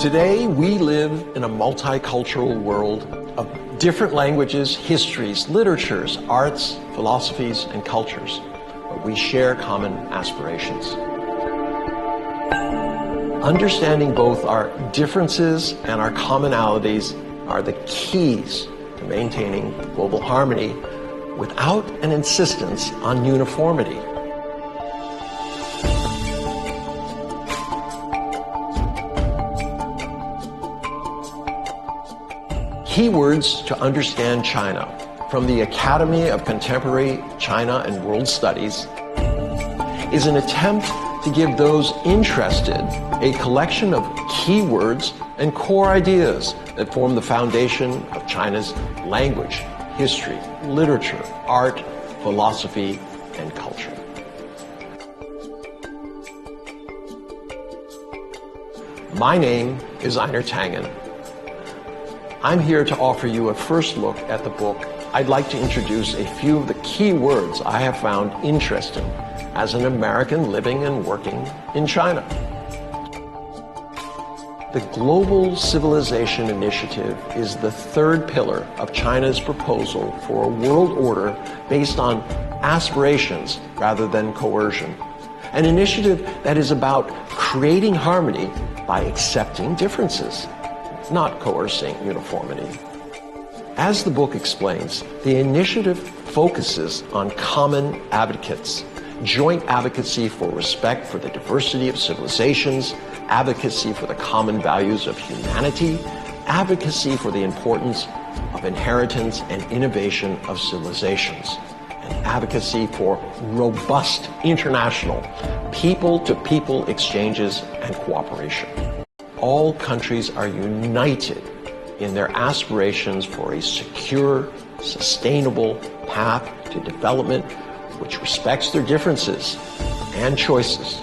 Today, we live in a multicultural world of different languages, histories, literatures, arts, philosophies, and cultures, but we share common aspirations. Understanding both our differences and our commonalities are the keys to maintaining global harmony without an insistence on uniformity. Keywords to understand China from the Academy of Contemporary China and World Studies is an attempt to give those interested a collection of keywords and core ideas that form the foundation of China's language, history, literature, art, philosophy, and culture. My name is Einar Tangen. I'm here to offer you a first look at the book. I'd like to introduce a few of the key words I have found interesting as an American living and working in China. The Global Civilization Initiative is the third pillar of China's proposal for a world order based on aspirations rather than coercion. An initiative that is about creating harmony by accepting differences, not coercing uniformity. As the book explains, the initiative focuses on common advocates, joint advocacy for respect for the diversity of civilizations, advocacy for the common values of humanity, advocacy for the importance of inheritance and innovation of civilizations, and advocacy for robust international people-to-people exchanges and cooperation. All countries are united in their aspirations for a secure, sustainable path to development which respects their differences and choices.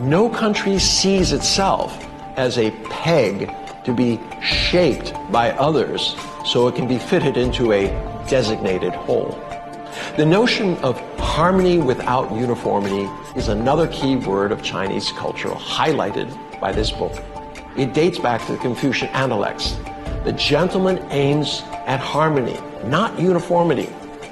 No country sees itself as a peg to be shaped by others so it can be fitted into a designated hole. The notion of harmony without uniformity is another key word of Chinese culture highlighted by this book. It dates back to the Confucian Analects. The gentleman aims at harmony, not uniformity,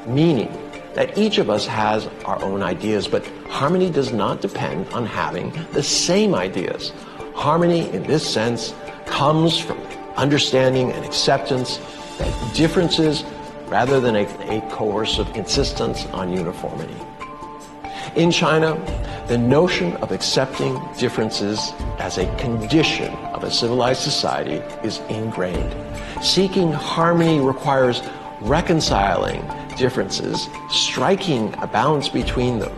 meaning that each of us has our own ideas, but harmony does not depend on having the same ideas. Harmony, in this sense, comes from understanding and acceptance that differences rather than a coercive insistence on uniformity. In China, the notion of accepting differences as a condition of a civilized society is ingrained. Seeking harmony requires reconciling differences, striking a balance between them,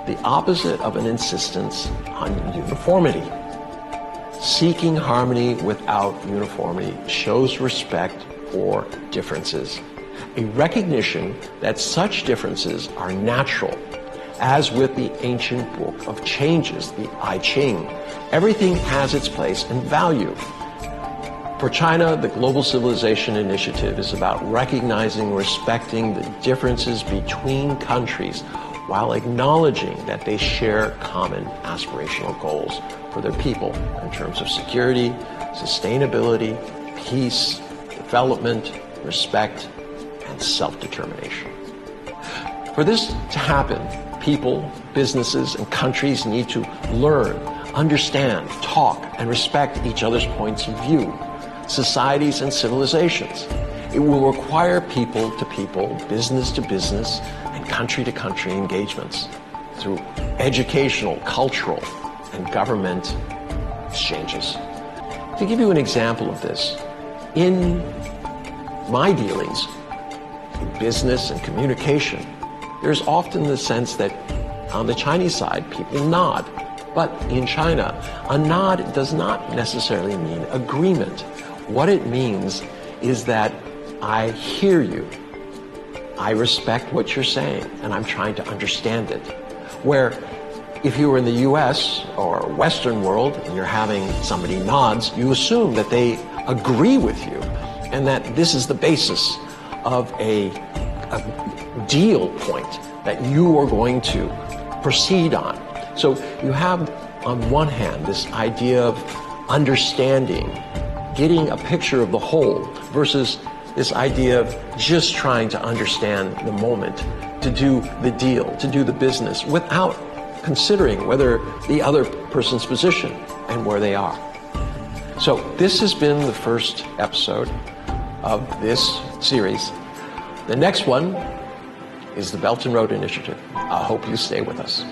the opposite of an insistence on uniformity. Seeking harmony without uniformity shows respect for differences, a recognition that such differences are natural. As with the ancient book of changes, the I Ching, everything has its place and value. For China, the Global Civilization Initiative is about recognizing and respecting the differences between countries while acknowledging that they share common aspirational goals for their people in terms of security, sustainability, peace, development, respect, and self-determination. For this to happen, people, businesses, and countries need to learn, understand, talk, and respect each other's points of view, societies and civilizations. It will require people-to-people, business-to-business, and country-to-country engagements through educational, cultural, and government exchanges. To give you an example of this, in my dealings in business and communication, there's often the sense that on the Chinese side, people nod. But in China, a nod does not necessarily mean agreement. What it means is that I hear you, I respect what you're saying, and I'm trying to understand it. Where if you were in the US or Western world and you're having somebody nods, you assume that they agree with you and that this is the basis of a deal point that you are going to proceed on. So you have, on one hand, this idea of understanding, getting a picture of the whole, versus this idea of just trying to understand the moment, to do the deal, to do the business, without considering whether the other person's position and where they are. So this has been the first episode of this series. The next one is the Belt and Road Initiative. I hope you stay with us.